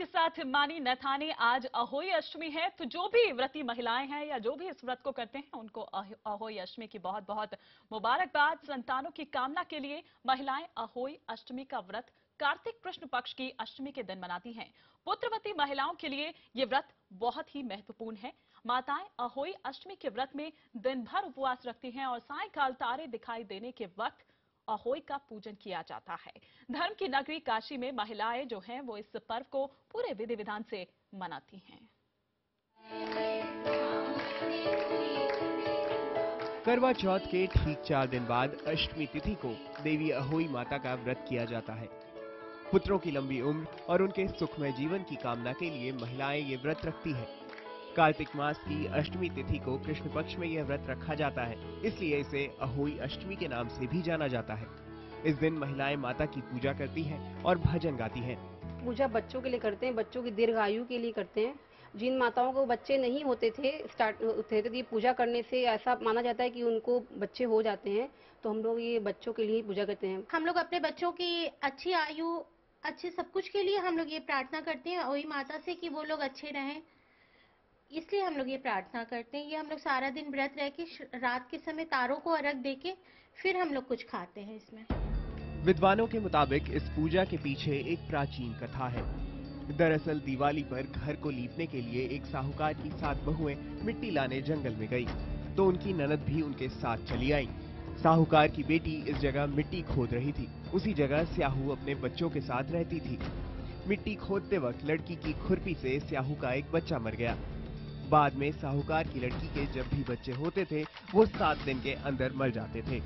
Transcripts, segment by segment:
आपके साथ हिमानी नैथानी। आज अहोई अष्टमी है, तो जो भी व्रती महिलाएं हैं या जो भी इस व्रत को करते हैं उनको अहोई अष्टमी की बहुत बहुत मुबारकबाद। संतानों की कामना के लिए महिलाएं अहोई अष्टमी का व्रत कार्तिक कृष्ण पक्ष की अष्टमी के दिन मनाती हैं। पुत्रवती महिलाओं के लिए ये व्रत बहुत ही महत्वपूर्ण है। माताएं अहोई अष्टमी के व्रत में दिन भर उपवास रखती हैं और सायंकाल तारे दिखाई देने के वक्त अहोई का पूजन किया जाता है। धर्म की नगरी काशी में महिलाएं जो हैं वो इस पर्व को पूरे विधि विधान से मनाती हैं। करवा चौथ के ठीक 4 दिन बाद अष्टमी तिथि को देवी अहोई माता का व्रत किया जाता है। पुत्रों की लंबी उम्र और उनके सुखमय जीवन की कामना के लिए महिलाएं ये व्रत रखती हैं। कार्तिक मास की अष्टमी तिथि को कृष्ण पक्ष में यह व्रत रखा जाता है, इसलिए इसे अहोई अष्टमी के नाम से भी जाना जाता है। इस दिन महिलाएं माता की पूजा करती हैं और भजन गाती हैं। पूजा बच्चों के लिए करते हैं, बच्चों की दीर्घायु के लिए करते हैं। जिन माताओं को बच्चे नहीं होते थे तो ये पूजा करने से ऐसा माना जाता है कि उनको बच्चे हो जाते हैं, तो हम लोग ये बच्चों के लिए पूजा करते हैं। हम लोग अपने बच्चों की अच्छी आयु, अच्छे सब कुछ के लिए हम लोग ये प्रार्थना करते हैं अहोई माता से कि वो लोग अच्छे रहें, इसलिए हम लोग ये प्रार्थना करते हैं। ये हम लोग सारा दिन व्रत रह के रात के समय तारों को अर्घ देके फिर हम लोग कुछ खाते हैं इसमें। विद्वानों के मुताबिक इस पूजा के पीछे एक प्राचीन कथा है। दरअसल दिवाली पर घर को लीपने के लिए एक साहूकार की 7 बहुएं मिट्टी लाने जंगल में गई, तो उनकी ननद भी उनके साथ चली आई। साहूकार की बेटी इस जगह मिट्टी खोद रही थी। उसी जगह स्याहू अपने बच्चों के साथ रहती थी। मिट्टी खोदते वक्त लड़की की खुरपी से स्याहू का एक बच्चा मर गया। बाद में साहूकार की लड़की के जब भी बच्चे होते थे वो 7 दिन के अंदर मर जाते थे।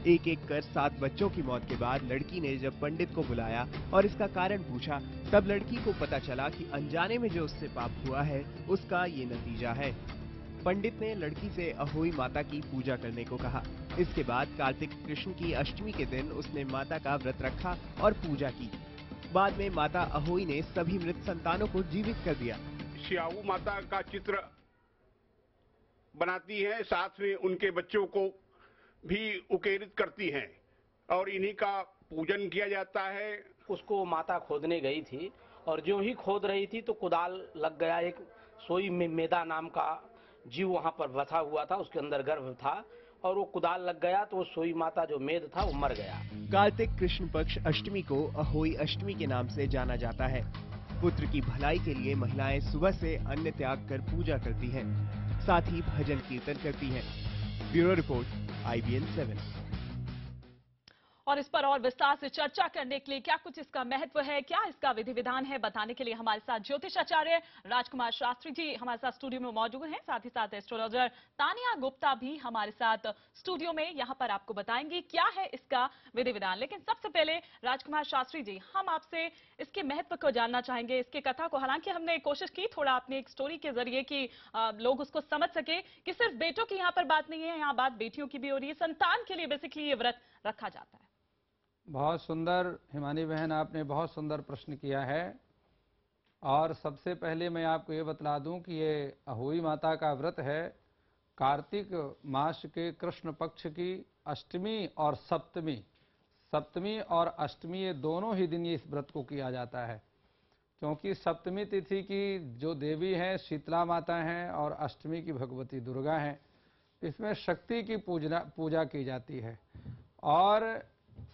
एक एक कर 7 बच्चों की मौत के बाद लड़की ने जब पंडित को बुलाया और इसका कारण पूछा, तब लड़की को पता चला कि अनजाने में जो उससे पाप हुआ है उसका ये नतीजा है। पंडित ने लड़की से अहोई माता की पूजा करने को कहा। इसके बाद कार्तिक कृष्ण की अष्टमी के दिन उसने माता का व्रत रखा और पूजा की। बाद में माता अहोई ने सभी मृत संतानों को जीवित कर दिया। स्याहू माता का चित्र बनाती है, साथ में उनके बच्चों को भी उकेरित करती हैं और इन्हीं का पूजन किया जाता है। उसको माता खोदने गई थी और जो ही खोद रही थी तो कुदाल लग गया। एक सोई में मेदा नाम का जीव वहां पर बसा हुआ था, उसके अंदर गर्भ था और वो कुदाल लग गया तो वो सोई माता जो मेद था वो मर गया। कार्तिक कृष्ण पक्ष अष्टमी को अहोई अष्टमी के नाम से जाना जाता है। पुत्र की भलाई के लिए महिलाएं सुबह से अन्न त्याग कर पूजा करती हैं, साथ ही भजन कीर्तन करती हैं। Bureau report IBN 7। और इस पर और विस्तार से चर्चा करने के लिए क्या कुछ इसका महत्व है, क्या इसका विधि विधान है, बताने के लिए हमारे साथ ज्योतिष आचार्य राजकुमार शास्त्री जी हमारे साथ स्टूडियो में मौजूद हैं। साथ ही साथ एस्ट्रोलॉजर तानिया गुप्ता भी हमारे साथ स्टूडियो में यहां पर आपको बताएंगी क्या है इसका विधि विधान। लेकिन सबसे पहले राजकुमार शास्त्री जी, हम आपसे इसके महत्व को जानना चाहेंगे, इसके कथा को। हालांकि हमने कोशिश की थोड़ा अपने एक स्टोरी के जरिए कि लोग उसको समझ सके कि सिर्फ बेटों की यहाँ पर बात नहीं है, यहाँ बात बेटियों की भी हो रही है। संतान के लिए बेसिकली ये व्रत रखा जाता है। बहुत सुंदर हिमानी बहन, आपने बहुत सुंदर प्रश्न किया है। और सबसे पहले मैं आपको ये बतला दूं कि ये अहोई माता का व्रत है कार्तिक मास के कृष्ण पक्ष की अष्टमी और सप्तमी। सप्तमी और अष्टमी ये दोनों ही दिन ये इस व्रत को किया जाता है, क्योंकि सप्तमी तिथि की जो देवी हैं शीतला माता हैं और अष्टमी की भगवती दुर्गा हैं। इसमें शक्ति की पूजा की जाती है और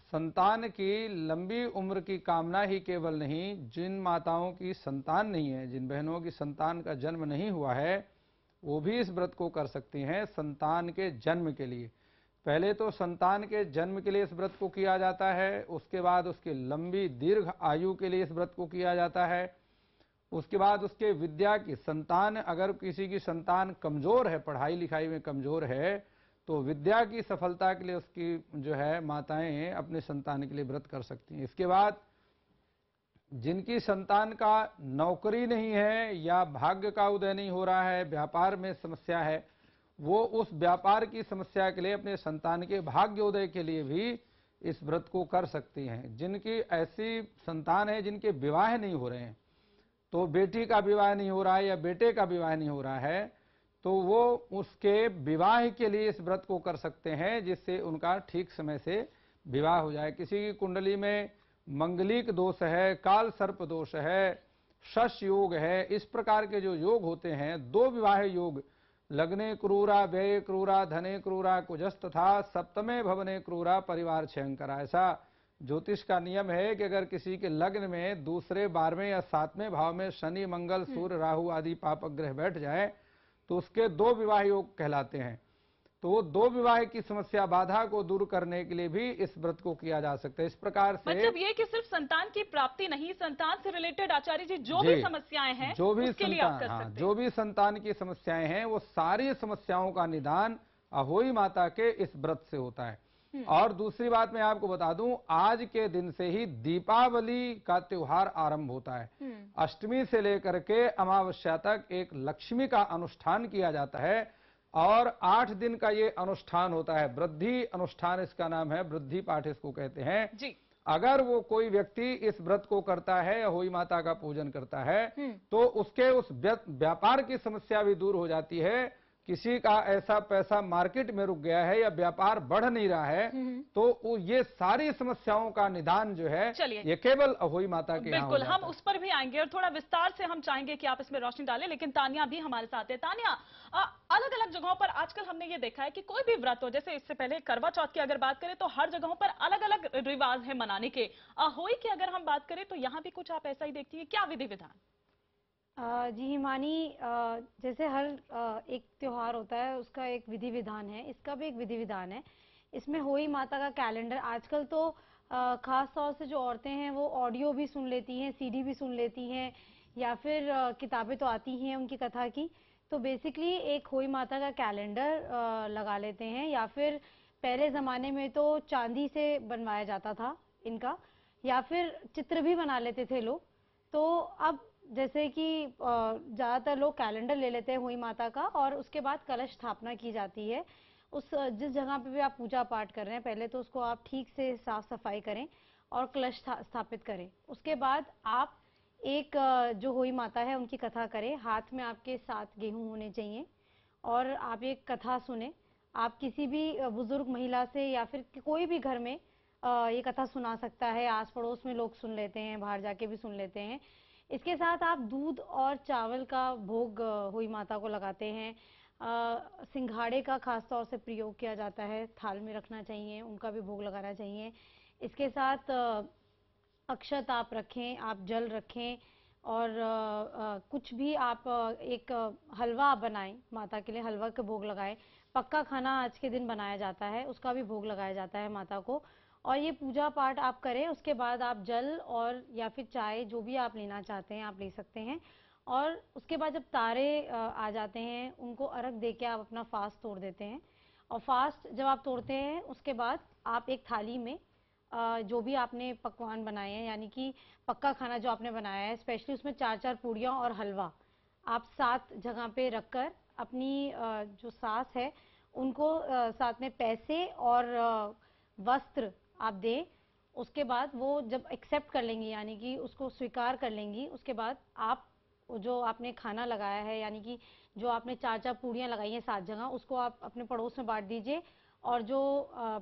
संतान की लंबी उम्र की कामना ही केवल नहीं, जिन माताओं की संतान नहीं है, जिन बहनों की संतान का जन्म नहीं हुआ है, वो भी इस व्रत को कर सकती हैं संतान के जन्म के लिए। पहले तो संतान के जन्म के लिए इस व्रत को किया जाता है, उसके बाद उसकी लंबी दीर्घ आयु के लिए इस व्रत को किया जाता है, उसके बाद उसके विद्या की संतान, अगर किसी की संतान कमजोर है, पढ़ाई लिखाई में कमजोर है, तो विद्या की सफलता के लिए उसकी जो है माताएं अपने संतान के लिए व्रत कर सकती हैं। इसके बाद जिनकी संतान का नौकरी नहीं है या भाग्य का उदय नहीं हो रहा है, व्यापार में समस्या है, वो उस व्यापार की समस्या के लिए अपने संतान के भाग्योदय के लिए भी इस व्रत को कर सकती हैं। जिनकी ऐसी संतान है जिनके विवाह नहीं हो रहे हैं, तो बेटी का विवाह नहीं हो रहा है या बेटे का विवाह नहीं हो रहा है, तो वो उसके विवाह के लिए इस व्रत को कर सकते हैं, जिससे उनका ठीक समय से विवाह हो जाए। किसी की कुंडली में मंगलिक दोष है, काल सर्प दोष है, शश योग है, इस प्रकार के जो योग होते हैं, 2 विवाह योग, लग्ने क्रूरा व्यय क्रूरा धने क्रूरा कुजस्त तथा सप्तमे भवने क्रूरा परिवार क्षयंकरा। ऐसा ज्योतिष का नियम है कि अगर किसी के लग्न में दूसरे 12वें या 7वें भाव में शनि मंगल सूर्य राहु आदि पापक ग्रह बैठ जाए तो उसके 2 विवाह योग कहलाते हैं। तो वो 2 विवाह की समस्या बाधा को दूर करने के लिए भी इस व्रत को किया जा सकता है। इस प्रकार से मतलब ये कि सिर्फ संतान की प्राप्ति नहीं, संतान से रिलेटेड आचार्य जी जो भी समस्याएं हैं जो भी उसके लिए आप कर सकते हैं। जो भी संतान की समस्याएं हैं वो सारी समस्याओं का निदान अहोई माता के इस व्रत से होता है। और दूसरी बात मैं आपको बता दूं, आज के दिन से ही दीपावली का त्योहार आरंभ होता है। अष्टमी से लेकर के अमावस्या तक एक लक्ष्मी का अनुष्ठान किया जाता है और 8 दिन का ये अनुष्ठान होता है। वृद्धि अनुष्ठान इसका नाम है, वृद्धि पाठ इसको कहते हैं जी। अगर वो कोई व्यक्ति इस व्रत को करता है, अहोई माता का पूजन करता है, तो उसके उस व्यापार की समस्या भी दूर हो जाती है। किसी का ऐसा पैसा मार्केट में रुक गया है या व्यापार बढ़ नहीं रहा है, तो ये सारी समस्याओं का निदान जो है ये केवल अहोई माता के यहाँ हो बिल्कुल, जाता हम है। उस पर भी आएंगे और थोड़ा विस्तार से हम चाहेंगे कि आप इसमें रोशनी डालें। लेकिन तानिया भी हमारे साथ है। तानिया, अलग अलग जगहों पर आजकल हमने ये देखा है कि कोई भी व्रत हो, जैसे इससे पहले करवा चौथ की अगर बात करें तो हर जगहों पर अलग अलग रिवाज है मनाने के। अहोई की अगर हम बात करें तो यहाँ भी कुछ आप ऐसा ही देखती है, क्या विधि विधान? जी हिमानी, जैसे हर एक त्योहार होता है उसका एक विधि विधान है, इसका भी एक विधि विधान है। इसमें होई माता का कैलेंडर, आजकल तो खास तौर से जो औरतें हैं वो ऑडियो भी सुन लेती हैं, सीडी भी सुन लेती हैं, या फिर किताबें तो आती हैं उनकी कथा की। तो बेसिकली एक होई माता का कैलेंडर लगा लेते हैं, या फिर पहले ज़माने में तो चांदी से बनवाया जाता था इनका, या फिर चित्र भी बना लेते थे लोग। तो अब जैसे कि ज़्यादातर लोग कैलेंडर ले लेते हैं होई माता का, और उसके बाद कलश स्थापना की जाती है। उस जिस जगह पे भी आप पूजा पाठ कर रहे हैं, पहले तो उसको आप ठीक से साफ सफाई करें और कलश स्थापित करें। उसके बाद आप एक जो होई माता है उनकी कथा करें। हाथ में आपके 7 गेहूं होने चाहिए और आप एक कथा सुने। आप किसी भी बुजुर्ग महिला से या फिर कोई भी घर में ये कथा सुना सकता है। आस पड़ोस में लोग सुन लेते हैं, बाहर जाके भी सुन लेते हैं। इसके साथ आप दूध और चावल का भोग होई माता को लगाते हैं। सिंघाड़े का खास तौर से प्रयोग किया जाता है, थाल में रखना चाहिए, उनका भी भोग लगाना चाहिए। इसके साथ अक्षत आप रखें, आप जल रखें, और कुछ भी आप एक हलवा बनाएं, माता के लिए हलवा के भोग लगाएं। पक्का खाना आज के दिन बनाया जाता है, उसका भी भोग लगाया जाता है माता को। और ये पूजा पाठ आप करें, उसके बाद आप जल और या फिर चाय जो भी आप लेना चाहते हैं आप ले सकते हैं। और उसके बाद जब तारे आ जाते हैं उनको अर्घ दे के आप अपना फास्ट तोड़ देते हैं। और फास्ट जब आप तोड़ते हैं उसके बाद आप एक थाली में जो भी आपने पकवान बनाए हैं, यानी कि पक्का खाना जो आपने बनाया है, स्पेशली उसमें 4-4 पूड़ियाँ और हलवा आप 7 जगह पे रखकर अपनी जो सास है उनको साथ में पैसे और वस्त्र आप दें। उसके बाद वो जब एक्सेप्ट कर लेंगी, यानी कि उसको स्वीकार कर लेंगी, उसके बाद आप जो आपने खाना लगाया है, यानी कि जो आपने 4-4 पूड़ियाँ लगाई हैं 7 जगह, उसको आप अपने पड़ोस में बांट दीजिए। और जो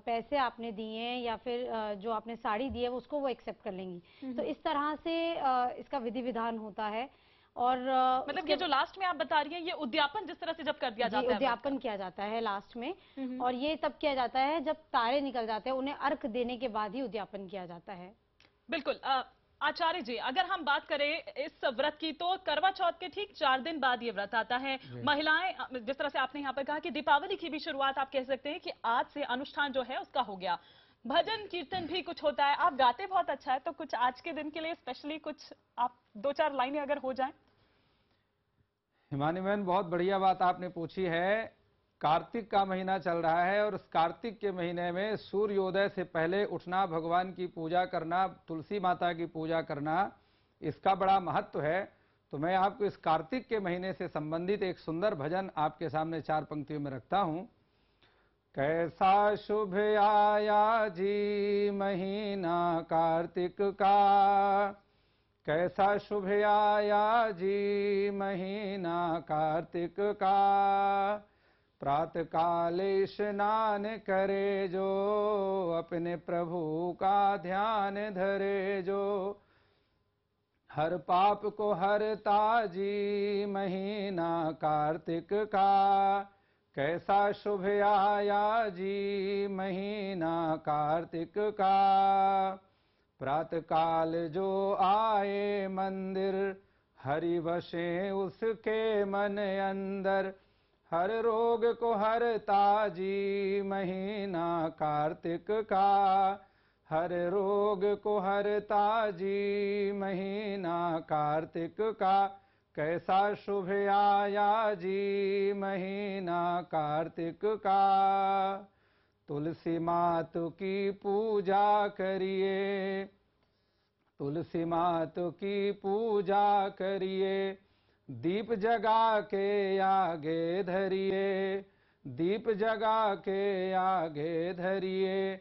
पैसे आपने दिए हैं या फिर जो आपने साड़ी दी है उसको वो एक्सेप्ट कर लेंगी। तो इस तरह से इसका विधि विधान होता है। और मतलब ये जो लास्ट में आप बता रही हैं, ये उद्यापन जिस तरह से जब कर दिया जाता है, उद्यापन किया जाता है लास्ट में। और ये तब किया जाता है जब तारे निकल जाते हैं, उन्हें अर्घ देने के बाद ही उद्यापन किया जाता है। बिल्कुल। आचार्य जी, अगर हम बात करें इस व्रत की तो करवा चौथ के ठीक 4 दिन बाद ये व्रत आता है। महिलाएं, जिस तरह से आपने यहाँ पर कहा कि दीपावली की भी शुरुआत आप कह सकते हैं कि आज से अनुष्ठान जो है उसका हो गया। भजन कीर्तन भी कुछ होता है, आप गाते बहुत अच्छा है, तो कुछ आज के दिन के लिए स्पेशली कुछ आप 2-4 लाइनें अगर हो जाएं। हिमानी बहन, बहुत बढ़िया बात आपने पूछी है। कार्तिक का महीना चल रहा है और उस कार्तिक के महीने में सूर्योदय से पहले उठना, भगवान की पूजा करना, तुलसी माता की पूजा करना, इसका बड़ा महत्व है। तो मैं आपको इस कार्तिक के महीने से संबंधित एक सुंदर भजन आपके सामने 4 पंक्तियों में रखता हूं। कैसा शुभ आया जी महीना कार्तिक का, कैसा शुभ आया जी महीना कार्तिक का, प्रातः काले स्नान करे जो, अपने प्रभु का ध्यान धरे जो, हर पाप को हरता जी महीना कार्तिक का, कैसा शुभ आया जी महीना कार्तिक का। प्रातः काल जो आए मंदिर, हरि बसे उसके मन अंदर। हर रोग को हरता जी महीना कार्तिक का, हर रोग को हरता जी महीना कार्तिक का। कैसा शुभ आया जी महीना कार्तिक का। तुलसी मातु की पूजा करिए, तुलसी मातु की पूजा करिए। दीप जगा के आगे धरिए, दीप जगा के आगे धरिए।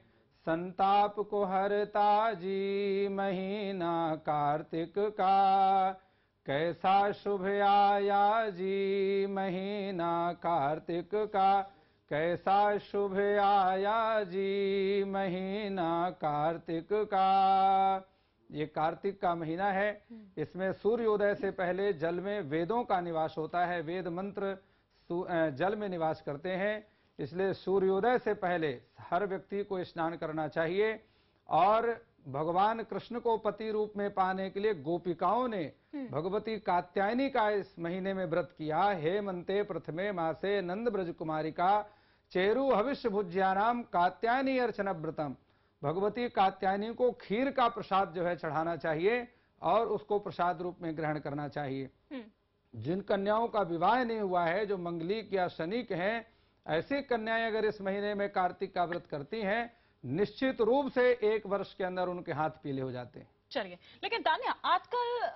संताप को हरता जी महीना कार्तिक का, कैसा शुभ आया जी महीना कार्तिक का। कैसा शुभ आया जी महीना कार्तिक का। ये कार्तिक का महीना है, इसमें सूर्योदय से पहले जल में वेदों का निवास होता है। वेद मंत्र जल में निवास करते हैं, इसलिए सूर्योदय से पहले हर व्यक्ति को स्नान करना चाहिए। और भगवान कृष्ण को पति रूप में पाने के लिए गोपिकाओं ने भगवती कात्यायनी का इस महीने में व्रत किया। हेमंते प्रथमे मासे नंद ब्रज कुमारी का चेरु हविष्य भुज्यानाम कात्यायनी अर्चन व्रतम। भगवती कात्यायनी को खीर का प्रसाद जो है चढ़ाना चाहिए और उसको प्रसाद रूप में ग्रहण करना चाहिए। जिन कन्याओं का विवाह नहीं हुआ है, जो मंगलिक या शनिक हैं, ऐसी कन्याएं अगर इस महीने में कार्तिक का व्रत करती हैं, निश्चित रूप से 1 वर्ष के अंदर उनके हाथ पीले हो जाते हैं। चलिए, लेकिन तान्या आजकल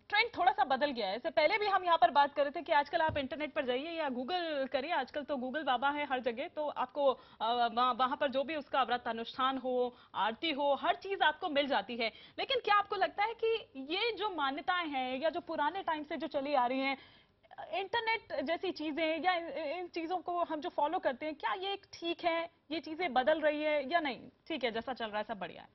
ट्रेंड थोड़ा सा बदल गया है। इससे पहले भी हम यहाँ पर बात कर रहे थे कि आजकल आप इंटरनेट पर जाइए या गूगल करिए, आजकल तो गूगल बाबा है हर जगह, तो आपको वहां पर जो भी उसका व्रत अनुष्ठान हो, आरती हो, हर चीज आपको मिल जाती है। लेकिन क्या आपको लगता है कि ये जो मान्यताएं हैं या जो पुराने टाइम से जो चली आ रही हैं, इंटरनेट जैसी चीजें या इन चीजों को हम जो फॉलो करते हैं, क्या ये ठीक है? ये चीजें बदल रही है या नहीं? ठीक है, जैसा चल रहा है सब बढ़िया है।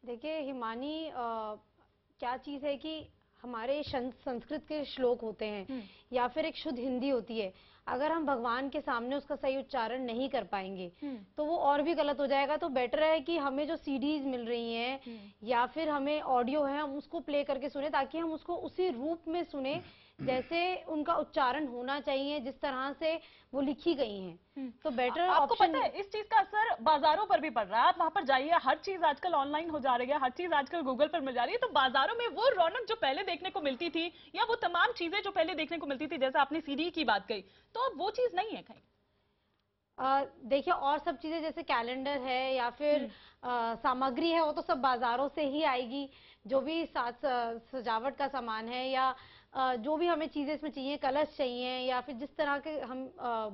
देखिए हिमानी, क्या चीज है कि हमारे संस्कृत के श्लोक होते हैं या फिर एक शुद्ध हिंदी होती है, अगर हम भगवान के सामने उसका सही उच्चारण नहीं कर पाएंगे तो वो और भी गलत हो जाएगा। तो बेटर है कि हमें जो सीडीज मिल रही हैं या फिर हमें ऑडियो है, हम उसको प्ले करके सुने, ताकि हम उसको उसी रूप में सुने जैसे उनका उच्चारण होना चाहिए, जिस तरह से वो लिखी गई हैं। तो बेटर आपको पता है इस चीज का असर बाजारों पर भी पड़ रहा है। आप वहां पर जाइए, हर चीज आजकल ऑनलाइन हो जा रही है, हर चीज आजकल गूगल पर मिल जा रही है। तो बाजारों में वो रौनक जो पहले देखने को मिलती थी या वो तमाम चीजें जो पहले देखने को मिलती थी, जैसे आपने सीडी की बात कही, तो अब वो चीज नहीं है कहीं। देखिए, और सब चीजें जैसे कैलेंडर है या फिर सामग्री है, वो तो सब बाजारों से ही आएगी। जो भी सजावट का सामान है या जो भी हमें चीजें इसमें चाहिए, कलश चाहिए या फिर जिस तरह के हम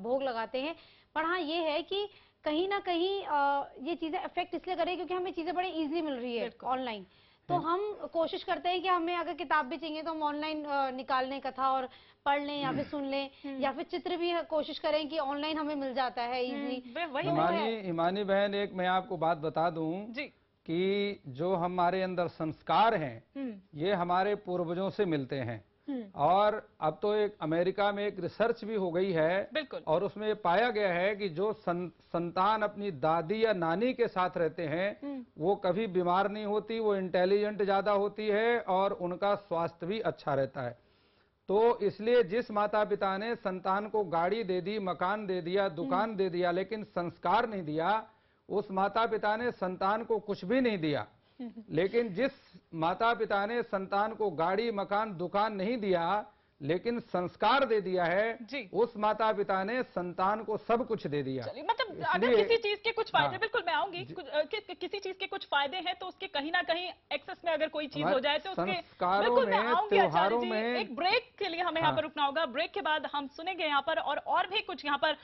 भोग लगाते हैं। पर हाँ, ये है कि कहीं ना कहीं ये चीजें अफेक्ट इसलिए करें क्योंकि हमें चीजें बड़ी इजीली मिल रही है ऑनलाइन। तो हम कोशिश करते हैं कि हमें अगर किताब भी चाहिए तो हम ऑनलाइन निकाल लें कथा और पढ़ लें या फिर सुन लें, या फिर चित्र भी कोशिश करें कि ऑनलाइन हमें मिल जाता है इजीली। हिमानी बहन, एक मैं आपको बात बता दूं कि जो हमारे अंदर संस्कार हैं ये हमारे पूर्वजों से मिलते हैं। और अब तो एक अमेरिका में एक रिसर्च भी हो गई है और उसमें ये पाया गया है कि जो संतान अपनी दादी या नानी के साथ रहते हैं वो कभी बीमार नहीं होती, वो इंटेलिजेंट ज्यादा होती है और उनका स्वास्थ्य भी अच्छा रहता है। तो इसलिए जिस माता पिता ने संतान को गाड़ी दे दी, मकान दे दिया, दुकान दे दिया, लेकिन संस्कार नहीं दिया, उस माता पिता ने संतान को कुछ भी नहीं दिया। लेकिन जिस माता पिता ने संतान को गाड़ी, मकान, दुकान नहीं दिया लेकिन संस्कार दे दिया है, उस माता पिता ने संतान को सब कुछ दे दिया। मतलब अगर किसी चीज के कुछ फायदे, बिल्कुल मैं आऊंगी, किसी चीज के कुछ फायदे हैं तो उसके कहीं ना कहीं एक्सेस में अगर कोई चीज हो जाए तो उसके बिल्कुल मैं आऊंगी। आचार्य जी, एक ब्रेक के लिए हमें यहाँ पर रुकना होगा। ब्रेक के बाद हम सुनेंगे यहाँ पर और भी कुछ, यहाँ पर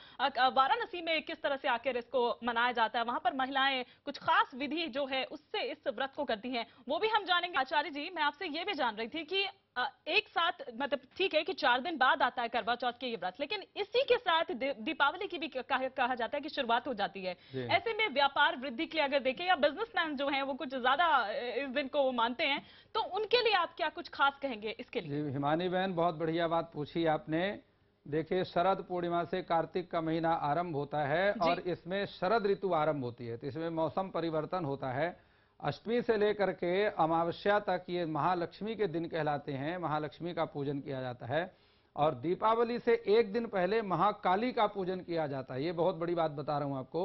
वाराणसी में किस तरह से आकर इसको मनाया जाता है, वहां पर महिलाएं कुछ खास विधि जो है उससे इस व्रत को करती हैं, वो भी हम जानेंगे। आचार्य जी, मैं आपसे ये भी जान रही थी कि एक साथ मतलब ठीक है कि 4 दिन बाद आता है करवा चौथ के ये व्रत, लेकिन इसी के साथ दीपावली की भी कहा जाता है कि शुरुआत हो जाती है। ऐसे में व्यापार वृद्धि के लिए अगर देखें, या बिजनेसमैन जो हैं वो कुछ ज्यादा इस दिन को मानते हैं, तो उनके लिए आप क्या कुछ खास कहेंगे इसके लिए? जी हिमानी बहन, बहुत बढ़िया बात पूछी आपने। देखिए, शरद पूर्णिमा से कार्तिक का महीना आरंभ होता है और इसमें शरद ऋतु आरंभ होती है, तो इसमें मौसम परिवर्तन होता है। अष्टमी से लेकर के अमावस्या तक ये महालक्ष्मी के दिन कहलाते हैं, महालक्ष्मी का पूजन किया जाता है। और दीपावली से एक दिन पहले महाकाली का पूजन किया जाता है। ये बहुत बड़ी बात बता रहा हूं आपको।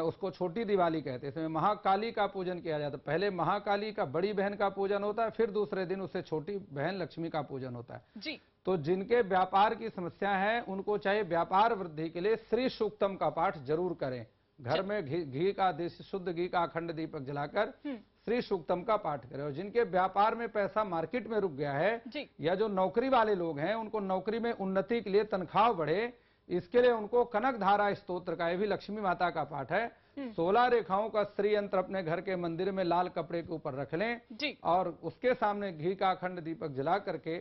उसको छोटी दिवाली कहते हैं। इसमें महाकाली का पूजन किया जाता है। पहले महाकाली का बड़ी बहन का पूजन होता है, फिर दूसरे दिन उससे छोटी बहन लक्ष्मी का पूजन होता है जी। तो जिनके व्यापार की समस्या है उनको चाहे व्यापार वृद्धि के लिए श्री सूक्तम का पाठ जरूर करें। घर में घी का देसी शुद्ध घी का अखंड दीपक जलाकर श्री सूक्तम का पाठ करें। और जिनके व्यापार में पैसा मार्केट में रुक गया है या जो नौकरी वाले लोग हैं, उनको नौकरी में उन्नति के लिए तनख्वाह बढ़े, इसके लिए उनको कनक धारा स्तोत्र का, यह भी लक्ष्मी माता का पाठ है। 16 रेखाओं का श्री यंत्र अपने घर के मंदिर में लाल कपड़े के ऊपर रख लें और उसके सामने घी का अखंड दीपक जला करके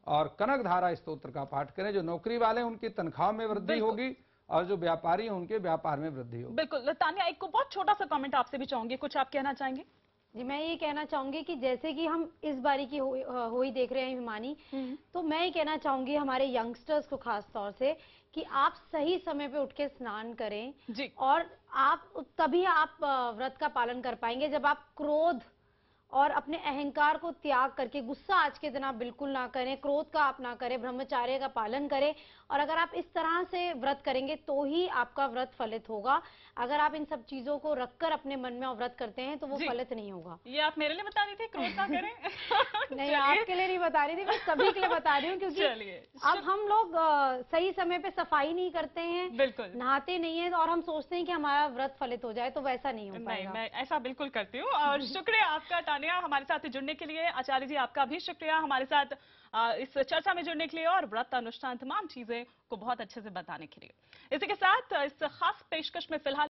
और कनक धारा स्तोत्र का पाठ करें। जो नौकरी वाले उनकी तनख्वाह में वृद्धि होगी और जो व्यापारी हैं उनके व्यापार में वृद्धि होगी। बिल्कुल। तान्या, एक को बहुत छोटा सा कमेंट आपसे भी चाहूंगी, कुछ आप कहना चाहेंगे? जी, मैं ये कहना चाहूंगी कि जैसे कि हम इस बारी की होली देख रहे हैं हिमानी, तो मैं ये कहना चाहूंगी हमारे यंगस्टर्स को खास तौर से कि आप सही समय पे उठ के स्नान करें जी। और आप तभी आप व्रत का पालन कर पाएंगे जब आप क्रोध और अपने अहंकार को त्याग करके, गुस्सा आज के दिन आप बिल्कुल ना करें, क्रोध का आप ना करें, ब्रह्मचर्य का पालन करें। और अगर आप इस तरह से व्रत करेंगे तो ही आपका व्रत फलित होगा। अगर आप इन सब चीजों को रखकर अपने मन में व्रत करते हैं तो वो फलित नहीं होगा। ये आप मेरे लिए बता रही थी, क्रोध ना करें? नहीं, आपके लिए नहीं बता रही थी, मैं सभी के लिए बता रही हूँ, क्योंकि अब हम लोग सही समय पे सफाई नहीं करते हैं, बिल्कुल नहाते नहीं है, और हम सोचते हैं कि हमारा व्रत फलित हो जाए, तो वैसा नहीं हो पाएगा। मैं ऐसा बिल्कुल करती हूँ। और शुक्रिया आपका तान्या, हमारे साथ जुड़ने के लिए। आचार्य जी, आपका भी शुक्रिया हमारे साथ इस चर्चा में जुड़ने के लिए और व्रत अनुष्ठान तमाम चीजें को बहुत अच्छे से बताने के लिए। इसी के साथ इस खास पेशकश में फिलहाल